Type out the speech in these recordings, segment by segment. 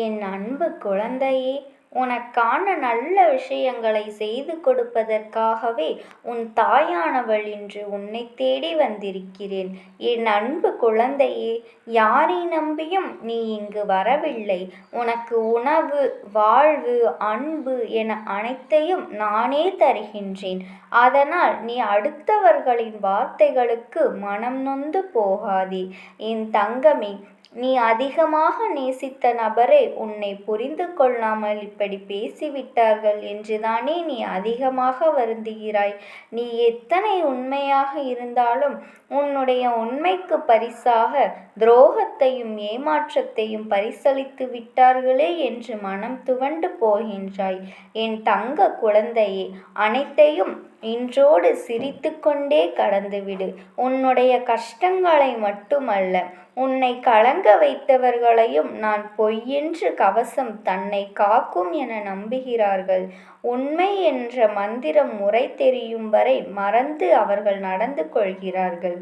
என் அன்பு குழந்தையே, உனக்கான நல்ல விஷயங்களை செய்து கொடுப்பதற்காகவே உன் தாயானவள் இன்று உன்னை தேடி வந்திருக்கிறேன். என் அன்பு குழந்தையே, யாரை நம்பியும் நீ இங்கு வரவில்லை. உனக்கு உணவு, வாழ்வு, அன்பு என அனைத்தையும் நானே தருகின்றேன். அதனால் நீ அடுத்தவர்களின் வார்த்தைகளுக்கு மனம் நொந்து போகாதே. என் தங்கமே, நீ அதிகமாக நேசித்த நபரே உன்னை புரிந்து கொள்ளாமல் இப்படி பேசிவிட்டார்கள் என்றுதானே நீ அதிகமாக வருந்துகிறாய். நீ எத்தனை உண்மையாக இருந்தாலும் உன்னுடைய உண்மைக்கு பரிசாக துரோகத்தையும் ஏமாற்றத்தையும் பரிசளித்து விட்டார்களே என்று மனம் துவண்டு போகின்றாய். என் தங்க குழந்தையே, அனைத்தையும் இன்றோடு சிரித்து கொண்டே கடந்துவிடு. உன்னுடைய கஷ்டங்களை மட்டுமல்ல, உன்னை கலங்க வைத்தவர்களையும் நான் பொய்யென்று கவசம் தன்னை காக்கும் என நம்புகிறார்கள். உண்மை என்ற மந்திரம் முறை தெரியும் வரை மறந்து அவர்கள் நடந்து கொள்கிறார்கள்.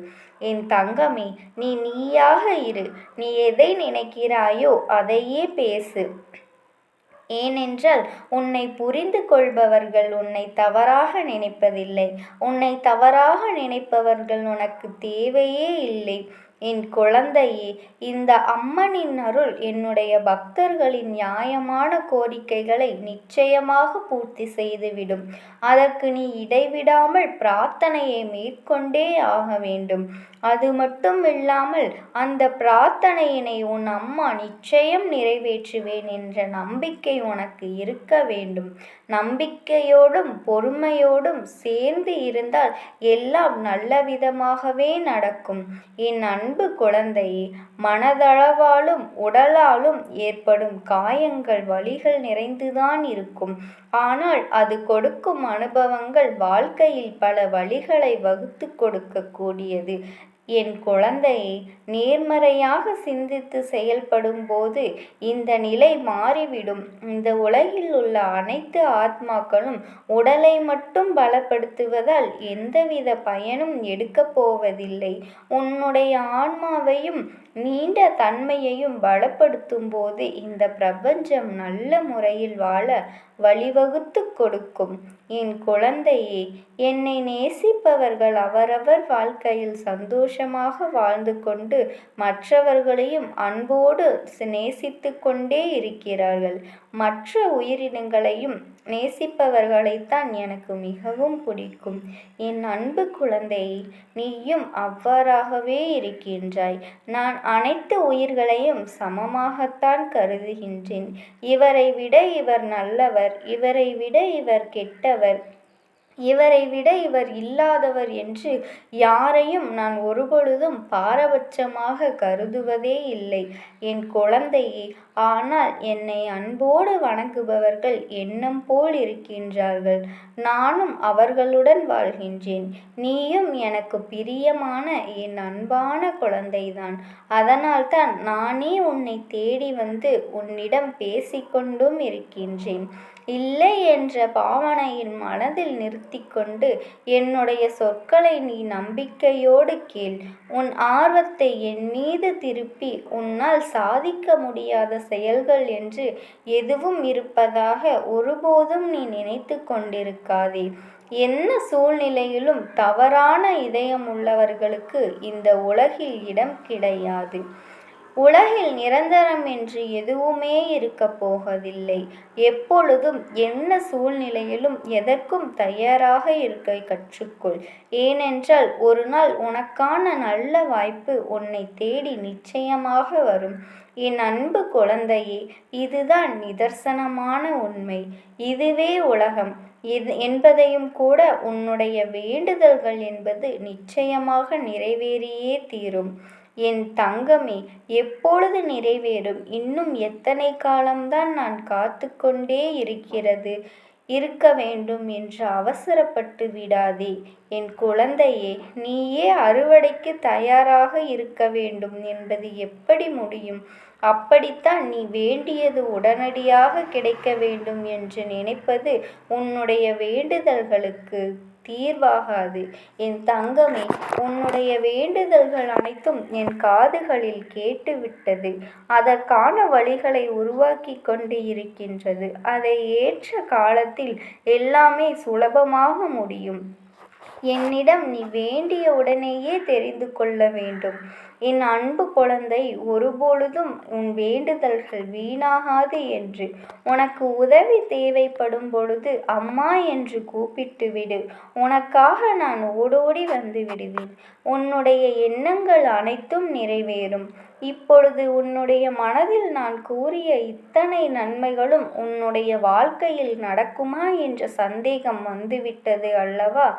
என் தங்கமே, நீ நீயாக இரு. நீ எதை நினைக்கிறாயோ அதையே பேசு. ஏனென்றால் உன்னை புரிந்து கொள்பவர்கள் உன்னை தவறாக நினைப்பதில்லை. உன்னை தவறாக நினைப்பவர்கள் உனக்கு தேவையே இல்லை. என் குழந்தையே, இந்த அம்மனின் அருள் என்னுடைய பக்தர்களின் நியாயமான கோரிக்கைகளை நிச்சயமாக பூர்த்தி செய்துவிடும். அதற்கு நீ இடைவிடாமல் பிரார்த்தனையை மேற்கொண்டே ஆக வேண்டும். அது மட்டும் இல்லாமல் அந்த பிரார்த்தனையினை உன் அம்மா நிச்சயம் நிறைவேற்றுவேன் என்ற நம்பிக்கை உனக்கு இருக்க வேண்டும். நம்பிக்கையோடும் பொறுமையோடும் சேர்ந்து இருந்தால் எல்லாம் நல்ல விதமாகவே நடக்கும். என் அன்பு குழந்தையே, மனதளவாலும் உடலாலும் ஏற்படும் காயங்கள் வலிகள் நிறைந்துதான் இருக்கும். ஆனால் அது கொடுக்கும் அனுபவங்கள் வாழ்க்கையில் பல வழிகளை வகுத்து கொடுக்கக்கூடியது. என் குழந்தையை, நேர்மறையாக சிந்தித்து செயல்படும் போது இந்த நிலை மாறிவிடும். இந்த உலகில் உள்ள அனைத்து ஆத்மாக்களும் உடலை மட்டும் பலப்படுத்துவதால் எந்தவித பயனும் எடுக்கப் போவதில்லை. உன்னுடைய ஆன்மாவையும் நீண்ட தன்மையையும் பலப்படுத்தும் போது இந்த பிரபஞ்சம் நல்ல முறையில் வாழ வழிவகுத்து கொடுக்கும். என் குழந்தையே, என்னை நேசிப்பவர்கள் அவரவர் வாழ்க்கையில் சந்தோஷமாக வாழ்ந்து கொண்டு மற்றவர்களையும் அன்போடு நேசித்து கொண்டே இருக்கிறார்கள். மற்ற உயிரினங்களையும் நேசிப்பவர்களைத்தான் எனக்கு மிகவும் பிடிக்கும். என் அன்பு குழந்தையே, நீயும் அவ்வாறாகவே இருக்கின்றாய். நான் அனைத்து உயிர்களையும் சமமாகத்தான் கருதுகின்றேன். இவரை விட இவர் நல்லவர், இவரை விட இவர் கெட்டவர், இவரை விட இவர் இல்லாதவர் என்று யாரையும் நான் ஒருபொழுதும் பாரபட்சமாக கருதுவதே இல்லை. என் குழந்தையே, ஆனால் என்னை அன்போடு வணங்குபவர்கள் எண்ணம் போல் இருக்கின்றார்கள். நானும் அவர்களுடன் வாழ்கின்றேன். நீயும் எனக்கு பிரியமான என் அன்பான குழந்தைதான். அதனால்தான் நானே உன்னை தேடி வந்து உன்னிடம் பேசிக்கொண்டும் இருக்கின்றேன். இல்லை என்ற பாவனையின் மனதில் நிறுத்தி கொண்டு என்னுடைய சொற்களை நீ நம்பிக்கையோடு கேள். உன் ஆர்வத்தை என் மீது திருப்பி உன்னால் சாதிக்க முடியாத செயல்கள் என்று எதுவும் இருப்பதாக ஒருபோதும் நீ நினைத்து கொண்டிருக்காதே. என்ன சூழ்நிலையிலும் தவறான இதயமுள்ளவர்களுக்கு இந்த உலகில் இடம் கிடையாது. உலகில் நிரந்தரம் என்று எதுவுமே இருக்கப் போவதில்லை. எப்பொழுதும் என்ன சூழ்நிலையிலும் எதற்கும் தயாராக இருக்க கற்றுக்கொள். ஏனென்றால் ஒரு நாள் உனக்கான நல்ல வாய்ப்பு உன்னை தேடி நிச்சயமாக வரும். என் அன்பு குழந்தையே, இதுதான் நிதர்சனமான உண்மை. இதுவே உலகம் என்பதையும் கூட உன்னுடைய வேண்டுதல்கள் என்பது நிச்சயமாக நிறைவேறியே தீரும். என் தங்கமே, எப்பொழுது நிறைவேறும்? இன்னும் எத்தனை காலம்தான் நான் காத்து கொண்டே இருக்க வேண்டும் என்று அவசரப்பட்டு விடாதே. என் குழந்தையே, நீயே அறுவடைக்கு தயாராக இருக்க வேண்டும் என்பது எப்படி முடியும்? அப்படித்தான் நீ வேண்டியது உடனடியாக கிடைக்க வேண்டும் என்று நினைப்பது உன்னுடைய வேண்டுதல்களுக்கு தீர்வாகாது. என் தங்கமே, உன்னுடைய வேண்டுதல்கள் அனைத்தும் என் காதுகளில் கேட்டுவிட்டது. அதற்கான வழிகளை உருவாக்கி கொண்டு இருக்கின்றது. அதை ஏற்ற காலத்தில் எல்லாமே சுலபமாக முடியும். என்னிடம் நீ வேண்டிய உடனேயே தெரிந்து கொள்ள வேண்டும். என் அன்பு குழந்தை, ஒருபொழுதும் உன் வேண்டுதல்கள் வீணாகாது என்று. உனக்கு உதவி தேவைப்படும் பொழுது அம்மா என்று கூப்பிட்டு விடு. உனக்காக நான் ஓடோடி வந்து விடுவேன். உன்னுடைய எண்ணங்கள் அனைத்தும் நிறைவேறும். இப்பொழுது உன்னுடைய மனதில் நான் கூறிய இத்தனை நன்மைகளும் உன்னுடைய வாழ்க்கையில் நடக்குமா என்ற சந்தேகம் வந்துவிட்டது அல்லவா?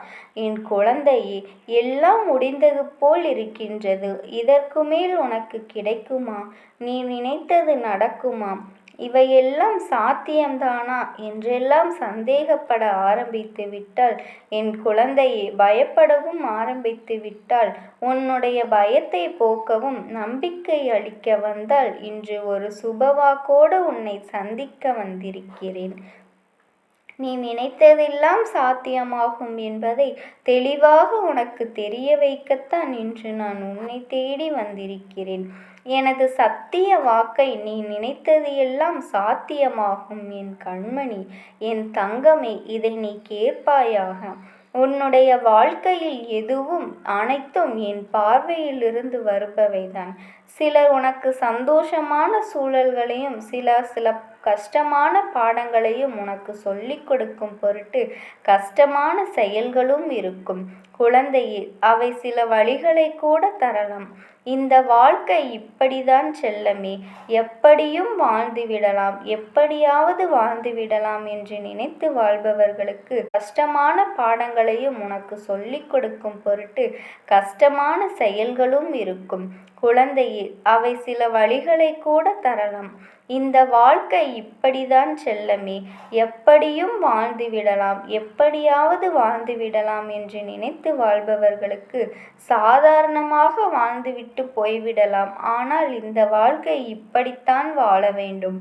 என் குழந்தையே, எல்லாம் முடிந்தது போல் இருக்கின்றது. இதற்கு மேல் உனக்கு கிடைக்குமா? நீ நினைத்தது நடக்குமா? இவையெல்லாம் சாத்தியம்தானா என்றெல்லாம் சந்தேகப்பட ஆரம்பித்து விட்டால், என் குழந்தையே, பயப்படவும் ஆரம்பித்து விட்டால், உன்னுடைய பயத்தை போக்கவும் நம்பிக்கை அளிக்க வந்தால், இன்று ஒரு சுபவாக்கோடு உன்னை சந்திக்க வந்திருக்கிறேன். நீ நினைத்ததெல்லாம் சாத்தியமாகும் என்பதை தெளிவாக உனக்கு தெரிய வைக்கத்தான் இன்று நான் உன்னை தேடி வந்திருக்கிறேன். எனது சத்திய வாக்கை நீ நினைத்தது எல்லாம் சாத்தியமாகும். என் கண்மணி, என் தங்கமே, இதை நீ கேட்பாயாக. உன்னுடைய வாழ்க்கையில் எதுவும் அனைத்தும் என் பார்வையிலிருந்து வருபவைதான். சிலர் உனக்கு சந்தோஷமான சூழல்களையும் சில கஷ்டமான பாடங்களையும் உனக்கு சொல்லிக் கொடுக்கும் பொருட்டு கஷ்டமான செயல்களும் இருக்கும். குழந்தையே, அவை சில வழிகளை கூட தரலாம். இந்த வாழ்க்கை இப்படிதான் செல்லமே, எப்படியும் வாழ்ந்து விடலாம், எப்படியாவது வாழ்ந்து விடலாம் என்று நினைத்து வாழ்பவர்களுக்கு கஷ்டமான பாடங்களையும் உனக்கு சொல்லிக் கொடுக்கும் பொருட்டு கஷ்டமான செயல்களும் இருக்கும். குழந்தையே, அவை சில வழிகளை கூட தரலாம். இந்த வாழ்க்கை இப்படிதான் செல்லமே, எப்படியும் வாழ்ந்து விடலாம், எப்படியாவது வாழ்ந்து விடலாம் என்று நினைத்து வாழ்பவர்களுக்கு சாதாரணமாக வாழ்ந்துவிட்டு போய்விடலாம். ஆனால் இந்த வாழ்க்கை இப்படித்தான் வாழ வேண்டும்,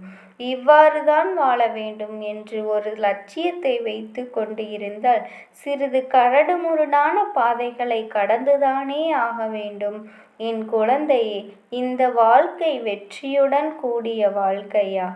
இவ்வாறுதான் வாழ வேண்டும் என்று ஒரு லட்சியத்தை வைத்து கொண்டு இருந்தால் சிறிது கரடுமுரடான பாதைகளை கடந்துதானே ஆக வேண்டும். என் குழந்தையே, இந்த வாழ்க்கை வெற்றியுடன் கூடிய வாழ்க்கையா?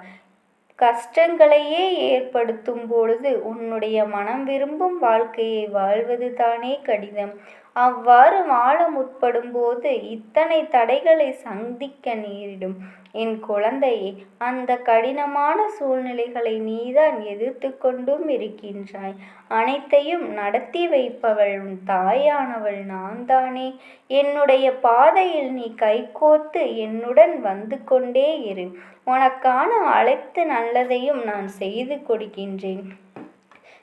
கஷ்டங்களையே ஏற்படுத்தும் பொழுது உன்னுடைய மனம் விரும்பும் வாழ்க்கையை வாழ்வது தானே கடினம். அவ்வாறு வாழ முற்படும் போது இத்தனை தடைகளை சந்திக்க நேரிடும். என் குழந்தையே, அந்த கடினமான சூழ்நிலைகளை நீதான் எதிர்த்து கொண்டும் இருக்கின்றாய். அனைத்தையும் நடத்தி வைப்பவள் உன் தாயானவள் நான் தானே. என்னுடைய பாதையில் நீ கைகோர்த்து என்னுடன் வந்து கொண்டே இரு. உனக்கான அனைத்து நல்லதையும் நான் செய்து கொடுக்கின்றேன்.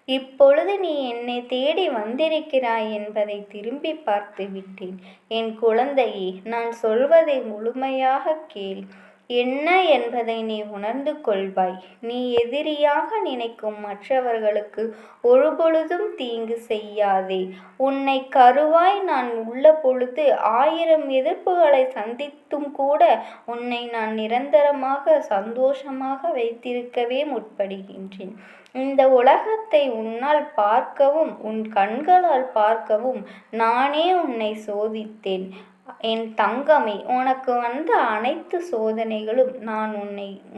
இப்பொழுது நீ என்னை தேடி வந்திருக்கிறாய் என்பதை திரும்பி பார்த்து விட்டேன். என் குழந்தையே, நான் சொல்வதை முழுமையாக கேள். என்ன என்பதை நீ உணர்ந்து கொள்வாய். நீ எதிரியாக நினைக்கும் மற்றவர்களுக்கு ஒருபொழுதும் தீங்கு செய்யாதே. உன்னை கருவாய் நான் உள்ள பொழுது 1000 எதிர்ப்புகளை சந்தித்தும் கூட உன்னை நான் நிரந்தரமாக சந்தோஷமாக வைத்திருக்கவே முற்படுகின்றேன். இந்த உலகத்தை உன்னால் பார்க்கவும் உன் கண்களால் பார்க்கவும் நானே உன்னை சோதித்தேன். என் தங்கமே, உனக்கு வந்த அனைத்து சோதனைகளும் நான்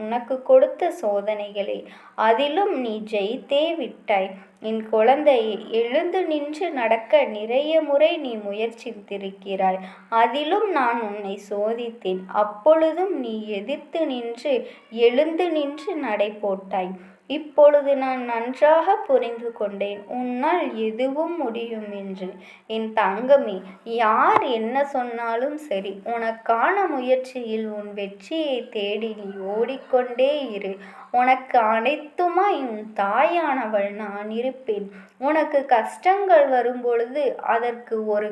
உனக்கு கொடுத்த சோதனைகளே. அதிலும் நீ ஜெயித்தே விட்டாய். என் குழந்தையை, எழுந்து நின்று நடக்க நிறைய முறை நீ முயற்சித்திருக்கிறாய். அதிலும் நான் உன்னை சோதித்தேன். அப்பொழுதும் நீ எதிர்த்து நின்று எழுந்து நின்று நடை போட்டாய். இப்பொழுது நான் நன்றாக புரிந்து கொண்டேன், உன்னால் எதுவும் முடியும் என்று. என் தங்கமே, யார் என்ன சொன்னாலும் சரி, உனக்கான முயற்சியில் உன் வெற்றியை தேடி நீ ஓடிக்கொண்டே இரு. உனக்கு அனைத்துமாய் உன் தாயானவள் நான் இருப்பேன். உனக்கு கஷ்டங்கள் வரும்பொழுது அதற்கு ஒரு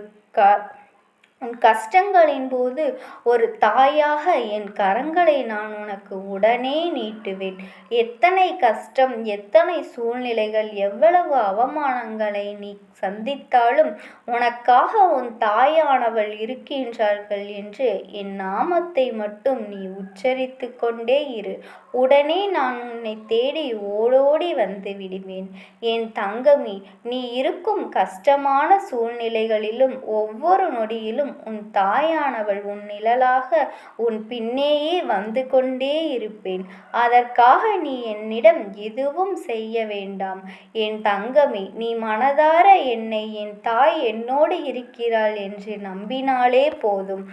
உன் கஷ்டங்களின் போது ஒரு தாயாக என் கரங்களை நான் உனக்கு உடனே நீட்டுவேன். எத்தனை கஷ்டம், எத்தனை சூழ்நிலைகள், எவ்வளவு அவமானங்களை நீ சந்தித்தாலும் உனக்காக உன் தாயானவள் இருக்கின்றார்கள் என்று என் நாமத்தை மட்டும் நீ உச்சரித்து கொண்டே இரு. உடனே நான் உன்னை தேடி ஓடோடி வந்து விடுவேன். என் தங்கமே, நீ இருக்கும் கஷ்டமான சூழ்நிலைகளிலும் ஒவ்வொரு நொடியிலும் உன் தாயானவள் உன் நிழலாக உன் பின்னேயே வந்து கொண்டே இருப்பேன். அதற்காக நீ என்னிடம் எதுவும் செய்ய வேண்டாம். என் தங்கமே, நீ மனதார என்னை என் தாய் என்னோடு இருக்கிறாள் என்று நம்பினாலே போதும்.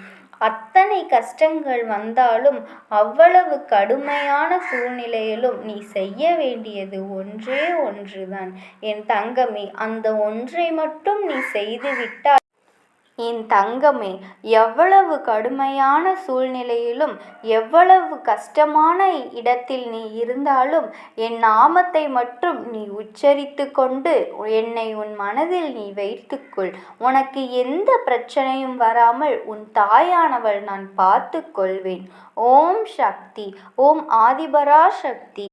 அத்தனை கஷ்டங்கள் வந்தாலும் அவ்வளவு கடுமையான சூழ்நிலையிலும் நீ செய்ய வேண்டியது ஒன்றே ஒன்றுதான் என் தங்கமே. அந்த ஒன்றை மட்டும் நீ செய்துவிட்டால் என் தங்கமே, எவ்வளவு கடுமையான சூழ்நிலையிலும் எவ்வளவு கஷ்டமான இடத்தில் நீ இருந்தாலும் என் நாமத்தை மட்டும் நீ உச்சரித்து கொண்டு என்னை உன் மனதில் நீ வைத்துக்கொள். உனக்கு எந்த பிரச்சனையும் வராமல் உன் தாயானவள் நான் பார்த்து கொள்வேன். ஓம் சக்தி. ஓம் ஆதிபரா சக்தி.